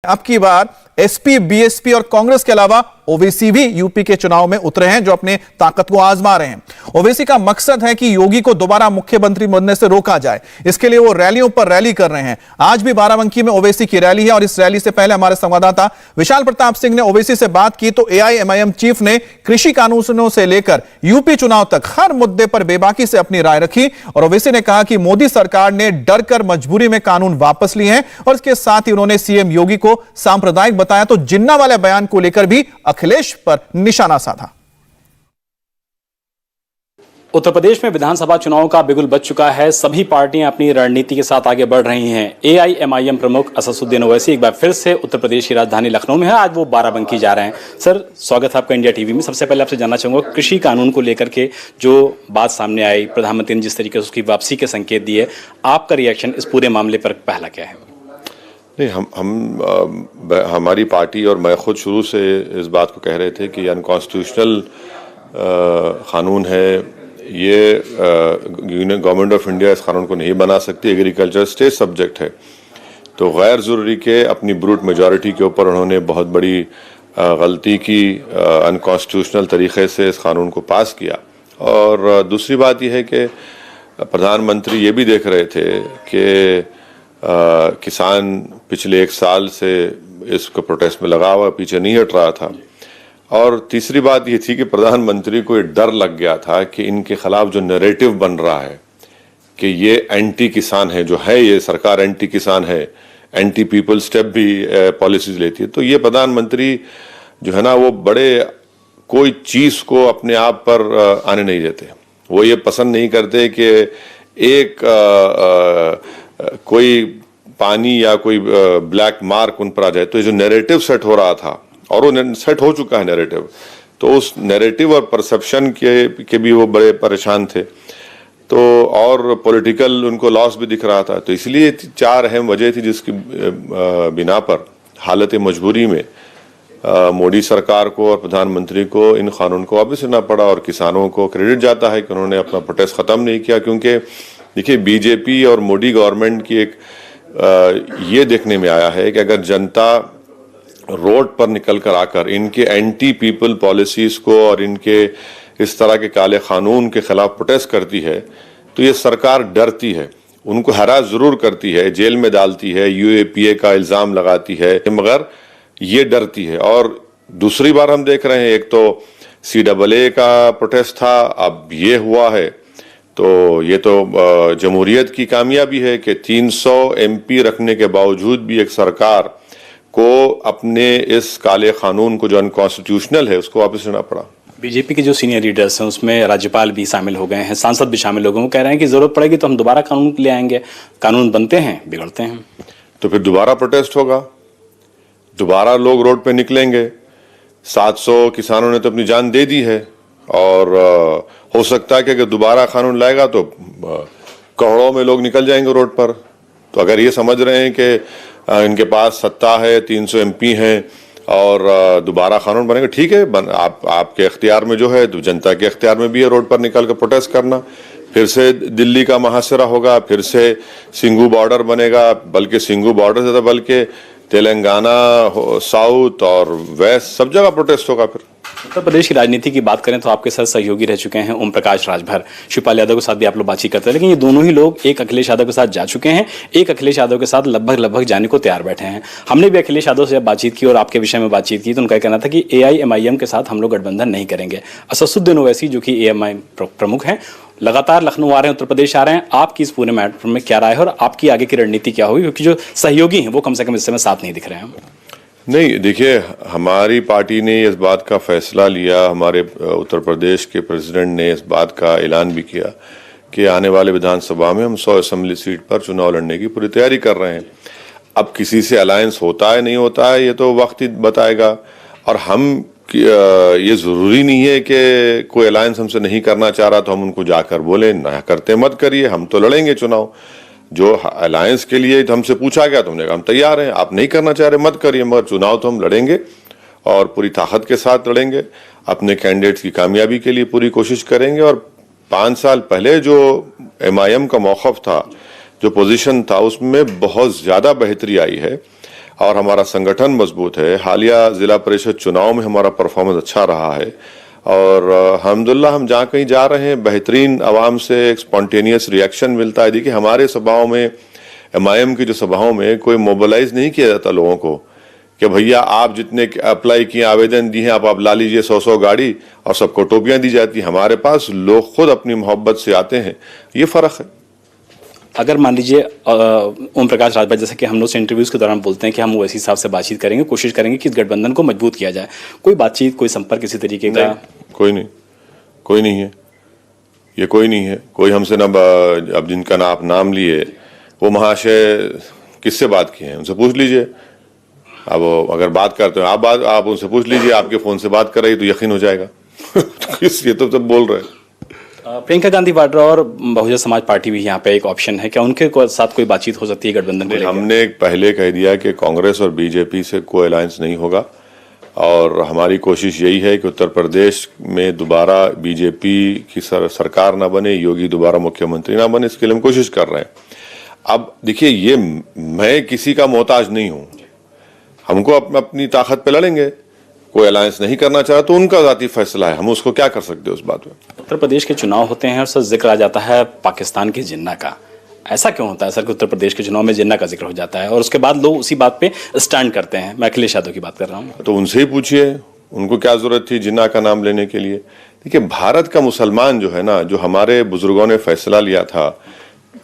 अब की बार SP, BSP और कांग्रेस के अलावा ओवैसी भी यूपी के चुनाव में उतरे हैं, जो अपने ताकत को आजमा रहे हैं। ओवैसी का मकसद है कि योगी को दोबारा मुख्यमंत्री बनने से रोका जाए। इसके लिए वो रैलियों पर रैली कर रहे हैं। आज भी बाराबंकी में ओवैसी की रैली है और इस रैली से पहले हमारे संवाददाता विशाल प्रताप सिंह ने ओवैसी से बात की तो एआईएमआईएम चीफ ने कृषि कानूनों से लेकर यूपी चुनाव तक हर मुद्दे पर बेबाकी से अपनी राय रखी और ओवैसी ने कहा कि मोदी सरकार ने डर कर मजबूरी में कानून वापस लिए हैं और इसके साथ ही उन्होंने सीएम योगी को सांप्रदायिक बताया तो जिन्ना वाले बयान को लेकर भी अखिलेश पर निशाना साधा। उत्तर प्रदेश में विधानसभा चुनाव का बिगुल बज चुका है। सभी पार्टियां अपनी रणनीति के साथ आगे बढ़ रही हैं। एआईएमआईएम प्रमुख असदुद्दीन ओवैसी एक बार फिर से उत्तर प्रदेश की राजधानी लखनऊ में है। आज वो बाराबंकी जा रहे हैं। सर, स्वागत है आपका इंडिया टीवी में। सबसे पहले आपसे जानना चाहूंगा, कृषि कानून को लेकर के जो बात सामने आई, प्रधानमंत्री ने जिस तरीके से उसकी वापसी के संकेत दिए, आपका रिएक्शन इस पूरे मामले पर पहला क्या है? नहीं, हमारी पार्टी और मैं खुद शुरू से इस बात को कह रहे थे कि अनकॉन्स्टिट्यूशनल कानून है ये। गवर्नमेंट ऑफ इंडिया इस कानून को नहीं बना सकती। एग्रीकल्चर स्टेट सब्जेक्ट है, तो गैर ज़रूरी के अपनी ब्रूट मेजॉरिटी के ऊपर उन्होंने बहुत बड़ी गलती की, अनकॉन्स्टिट्यूशनल तरीके से इस कानून को पास किया। और दूसरी बात यह है कि प्रधानमंत्री ये भी देख रहे थे कि किसान पिछले 1 साल से इसको प्रोटेस्ट में लगा हुआ, पीछे नहीं हट रहा था। और तीसरी बात ये थी कि प्रधानमंत्री को ये डर लग गया था कि इनके खिलाफ जो नैरेटिव बन रहा है कि ये एंटी किसान है, जो है ये सरकार एंटी किसान है, एंटी पीपल स्टेप भी पॉलिसीज लेती है, तो ये प्रधानमंत्री जो है ना वो बड़े कोई चीज को अपने आप पर आने नहीं देते। वो ये पसंद नहीं करते कि एक कोई पानी या कोई ब्लैक मार्क उन पर आ जाए। तो ये जो नैरेटिव सेट हो रहा था, और वो सेट हो चुका है नैरेटिव, तो उस नैरेटिव और परसेप्शन के भी वो बड़े परेशान थे। तो और पॉलिटिकल उनको लॉस भी दिख रहा था। तो इसलिए 4 अहम वजह थी जिसकी बिना पर हालत मजबूरी में मोदी सरकार को और प्रधानमंत्री को इन कानून को वापस लेना पड़ा। और किसानों को क्रेडिट जाता है कि उन्होंने अपना प्रोटेस्ट खत्म नहीं किया, क्योंकि देखिए बीजेपी और मोदी गवर्नमेंट की एक ये देखने में आया है कि अगर जनता रोड पर निकल कर आकर इनके एंटी पीपल पॉलिसीज को और इनके इस तरह के काले कानून के खिलाफ प्रोटेस्ट करती है, तो ये सरकार डरती है, उनको हरास जरूर करती है, जेल में डालती है, यूएपीए का इल्जाम लगाती है, मगर ये डरती है। और दूसरी बार हम देख रहे हैं, एक तो CAA का प्रोटेस्ट था, अब ये हुआ है। तो ये तो जमहूरियत की कामयाबी है कि 300 MP रखने के बावजूद भी एक सरकार को अपने इस काले कानून को जो अनकॉन्स्टिट्यूशनल है उसको वापस लेना पड़ा। बीजेपी के जो सीनियर लीडर्स हैं उसमें राज्यपाल भी शामिल हो गए हैं, सांसद भी शामिल हो गए। वो कह रहे हैं कि जरूरत पड़ेगी तो हम दोबारा कानून ले आएंगे। कानून बनते हैं, बिगड़ते हैं, तो फिर दोबारा प्रोटेस्ट होगा, दोबारा लोग रोड पे निकलेंगे। 700 किसानों ने तो अपनी जान दे दी है, और हो सकता है कि अगर दोबारा कानून लाएगा तो करोड़ों में लोग निकल जाएंगे रोड पर। तो अगर ये समझ रहे हैं कि इनके पास सत्ता है, 300 MP हैं और दोबारा कानून बनेगा, ठीक है, आपके इख्तियार में जो है, तो जनता के इख्तियार में भी है रोड पर निकल कर प्रोटेस्ट करना। फिर से दिल्ली का महासरा होगा, फिर से सिंघू बॉर्डर बनेगा, बल्कि सिंघू बॉर्डर से बल्कि तेलंगाना, साउथ और वेस्ट सब जगह प्रोटेस्ट होगा। फिर उत्तर प्रदेश की राजनीति की बात करें तो आपके साथ सहयोगी रह चुके हैं ओम प्रकाश राजभर, शिवपाल यादव के साथ भी आप लोग बातचीत करते हैं, लेकिन ये दोनों ही लोग एक अखिलेश यादव के साथ जा चुके हैं, एक अखिलेश यादव के साथ लगभग जाने को तैयार बैठे हैं। हमने भी अखिलेश यादव से जब बातचीत की और आपके विषय में बातचीत की तो उनका कहना था कि एआईएमआईएम के साथ हम लोग गठबंधन नहीं करेंगे। असदुद्दीन ओवैसी जो कि एआईएमआईएम प्रमुख हैं, लगातार लखनऊ आ रहे हैं, उत्तर प्रदेश आ रहे हैं। आपकी इस पूरे मैटर में क्या राय है और आपकी आगे की रणनीति क्या होगी, क्योंकि जो सहयोगी हैं वो कम से कम इस समय साथ नहीं दिख रहे हैं? नहीं, देखिए, हमारी पार्टी ने इस बात का फैसला लिया, हमारे उत्तर प्रदेश के प्रेसिडेंट ने इस बात का ऐलान भी किया कि आने वाले विधानसभा में हम 100 असेंबली सीट पर चुनाव लड़ने की पूरी तैयारी कर रहे हैं। अब किसी से अलायंस होता है नहीं होता है ये तो वक्त ही बताएगा, और हम ये जरूरी नहीं है कि कोई अलायंस हमसे नहीं करना चाह रहा तो हम उनको जाकर बोले ना करते मत करिए, हम तो लड़ेंगे चुनाव। जो अलायंस के लिए हमसे पूछा गया तो हमने कहा हम तैयार हैं, आप नहीं करना चाह रहे मत करिए, मगर चुनाव तो हम लड़ेंगे और पूरी ताकत के साथ लड़ेंगे। अपने कैंडिडेट्स की कामयाबी के लिए पूरी कोशिश करेंगे। और 5 साल पहले जो एमआईएम का मौक़िफ़ था, जो पोजीशन था, उसमें बहुत ज़्यादा बेहतरी आई है। और हमारा संगठन मजबूत है। हालिया जिला परिषद चुनाव में हमारा परफॉर्मेंस अच्छा रहा है और अल्हम्दुलिल्लाह हम जहाँ कहीं जा रहे हैं बेहतरीन आवाम से एक स्पॉन्टेनियस रिएक्शन मिलता है। देखिए हमारे सभाओं में, MIM की जो सभाओं में कोई मोबिलाइज नहीं किया जाता लोगों को कि भैया आप जितने अप्लाई किए, आवेदन दिए हैं, आप ला लीजिए 100 गाड़ी और सबको टोपियां दी जाती हैं। हमारे पास लोग खुद अपनी मोहब्बत से आते हैं, ये फ़र्क है। अगर मान लीजिए ओम प्रकाश राजभर, जैसे कि हम लोग से इंटरव्यूज के दौरान बोलते हैं कि हम वैसे हिसाब से बातचीत करेंगे, कोशिश करेंगे कि इस गठबंधन को मजबूत किया जाए, कोई बातचीत, कोई संपर्क किसी तरीके का? कोई नहीं है, ये कोई नहीं है। कोई हमसे ना, अब जिनका ना आप नाम लिए वो महाशय किससे बात किए हैं उनसे पूछ लीजिए। अब अगर बात करते हो आप उनसे पूछ लीजिए, आपके फोन से बात कर रही तो यकीन हो जाएगा। ये तो सब बोल रहे हैं। प्रियंका गांधी वाड्रा और बहुजन समाज पार्टी भी यहाँ पे एक ऑप्शन है, क्या उनके साथ कोई बातचीत हो सकती है गठबंधन को लेकर? हमने पहले कह दिया कि कांग्रेस और बीजेपी से कोई अलायंस नहीं होगा और हमारी कोशिश यही है कि उत्तर प्रदेश में दोबारा बीजेपी की सरकार ना बने, योगी दोबारा मुख्यमंत्री ना बने, इसके लिए हम कोशिश कर रहे हैं। अब देखिए, ये मैं किसी का मोहताज नहीं हूं, हमको अपनी ताकत पे लड़ेंगे। कोई अलायंस नहीं करना चाहे तो उनका जाती फैसला है, हम उसको क्या कर सकते हैं उस बात में। उत्तर प्रदेश के चुनाव होते हैं और सर जिक्र आ जाता है पाकिस्तान के जिन्ना का, ऐसा क्यों होता है सर कि उत्तर प्रदेश के चुनाव में जिन्ना का जिक्र हो जाता है और उसके बाद लोग उसी बात पे स्टैंड करते हैं? मैं अखिलेश यादव की बात कर रहा हूँ। तो उनसे ही पूछिए, उनको क्या जरूरत थी जिन्ना का नाम लेने के लिए। देखिए भारत का मुसलमान जो है ना, जो हमारे बुजुर्गों ने फैसला लिया था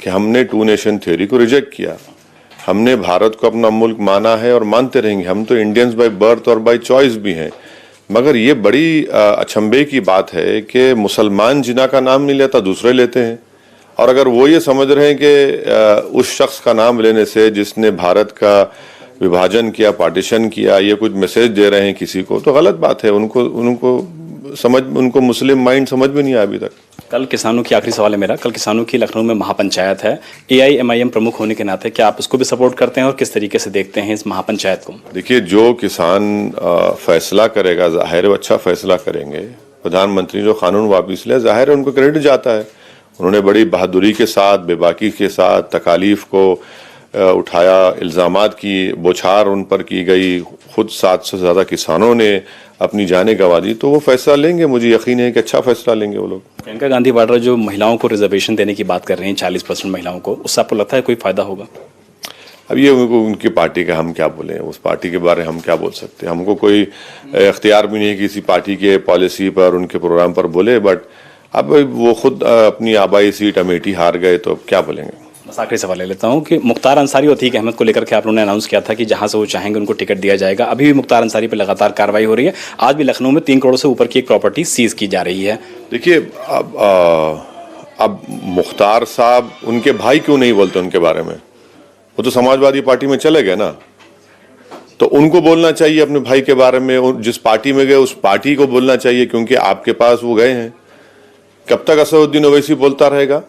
कि हमने 2 नेशन थ्योरी को रिजेक्ट किया, हमने भारत को अपना मुल्क माना है और मानते रहेंगे। हम तो इंडियंस बाय बर्थ और बाय चॉइस भी हैं, मगर ये बड़ी अचंभे की बात है कि मुसलमान जिना का नाम नहीं लेता, दूसरे लेते हैं। और अगर वो ये समझ रहे हैं कि उस शख्स का नाम लेने से जिसने भारत का विभाजन किया, पार्टीशन किया, ये कुछ मैसेज दे रहे हैं किसी को, तो गलत बात है। उनको मुस्लिम माइंड समझ में नहीं आया अभी तक। कल किसानों की, आखिरी सवाल है मेरा, कल किसानों की लखनऊ में महापंचायत है, AIMIM प्रमुख होने के नाते क्या आप उसको भी सपोर्ट करते हैं और किस तरीके से देखते हैं इस महापंचायत को? देखिए, जो किसान फैसला करेगा, जाहिर है अच्छा फैसला करेंगे। प्रधानमंत्री जो कानून वापिस ले, जाहिर है उनको क्रेडिट जाता है। उन्होंने बड़ी बहादुरी के साथ, बेबाकी के साथ तकालीफ को उठाया, इल्जामात की बौछार उन पर की गई, खुद 700 से ज़्यादा किसानों ने अपनी जानें गंवा दी, तो वो फैसला लेंगे। मुझे यकीन है कि अच्छा फैसला लेंगे वो लोग। प्रियंका गांधी वाड्रा जो महिलाओं को रिजर्वेशन देने की बात कर रहे हैं, 40% महिलाओं को, उससे आपको लगता है कोई फायदा होगा? अब ये उनकी पार्टी का हम क्या बोलें, उस पार्टी के बारे में हम क्या बोल सकते हैं। हमको कोई इख्तियार भी नहीं है किसी पार्टी के पॉलिसी पर, उनके प्रोग्राम पर बोले, बट अब वो खुद अपनी आबाई सीट अमेठी हार गए तो क्या बोलेंगे। बस आखिरी सवाल ले लेता हूँ कि मुख्तार अंसारी और अतीक अहमद को लेकर के आप लोगों ने अनाउंस किया था कि जहां से वो चाहेंगे उनको टिकट दिया जाएगा। अभी भी मुख्तार अंसारी पे लगातार कार्रवाई हो रही है। आज भी लखनऊ में 3 करोड़ से ऊपर की एक प्रॉपर्टी सीज की जा रही है। देखिए, अब मुख्तार साहब, उनके भाई क्यों नहीं बोलते उनके बारे में? वो तो समाजवादी पार्टी में चले गए ना, तो उनको बोलना चाहिए अपने भाई के बारे में। जिस पार्टी में गए उस पार्टी को बोलना चाहिए, क्योंकि आपके पास वो गए हैं। कब तक असदुद्दीन ओवैसी बोलता रहेगा?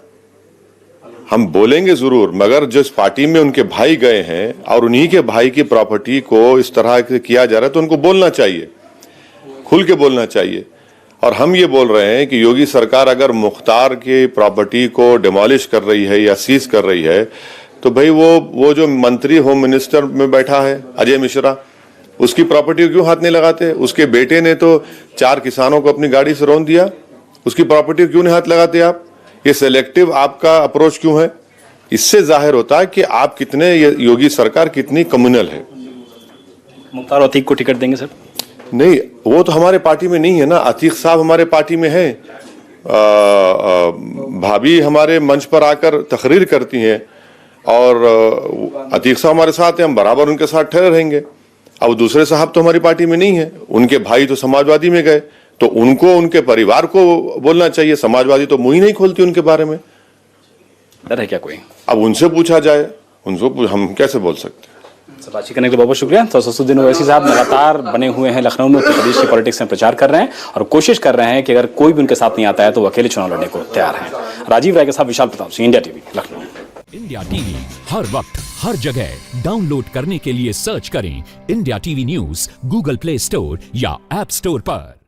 हम बोलेंगे जरूर, मगर जिस पार्टी में उनके भाई गए हैं और उन्हीं के भाई की प्रॉपर्टी को इस तरह से किया जा रहा है, तो उनको बोलना चाहिए, खुल के बोलना चाहिए। और हम ये बोल रहे हैं कि योगी सरकार अगर मुख्तार की प्रॉपर्टी को डिमोलिश कर रही है या सीज कर रही है, तो भाई वो जो मंत्री होम मिनिस्टर में बैठा है अजय मिश्रा, उसकी प्रॉपर्टी क्यों हाथ नहीं लगाते? उसके बेटे ने तो 4 किसानों को अपनी गाड़ी से रौंद दिया, उसकी प्रॉपर्टी क्यों नहीं हाथ लगाते आप? ये सिलेक्टिव आपका अप्रोच क्यों है? इससे जाहिर होता है कि आप कितने, योगी सरकार कितनी कम्युनल है। मुख्तार और अतीक को टिकट देंगे सर? नहीं, वो तो हमारे पार्टी में नहीं है ना। अतीक साहब हमारे पार्टी में है, भाभी हमारे मंच पर आकर तकरीर करती हैं और अतीक साहब हमारे साथ हैं, हम बराबर उनके साथ ठहरे रहेंगे। अब दूसरे साहब तो हमारी पार्टी में नहीं है, उनके भाई तो समाजवादी में गए, तो उनको, उनके परिवार को बोलना चाहिए। समाजवादी तो मुंह ही नहीं खोलती उनके बारे में। डर है क्या कोई? अब उनसे पूछा जाए, उनको हम कैसे बोल सकते हैं? बातचीत करने के लिए बहुत बहुत शुक्रिया। तो असदुद्दीन ओवैसी साहब लगातार बने हुए हैं लखनऊ में, उत्तर प्रदेश की पॉलिटिक्स में प्रचार कर रहे हैं और कोशिश कर रहे हैं कि अगर कोई भी उनके साथ नहीं आता है तो वो अकेले चुनाव लड़ने को तैयार हैं। राजीव राय के साथ Vishal Pratap Singh, India TV, Lucknow. India TV हर वक्त हर जगह डाउनलोड करने के लिए सर्च करें India TV news Google Play Store या ऐप स्टोर पर।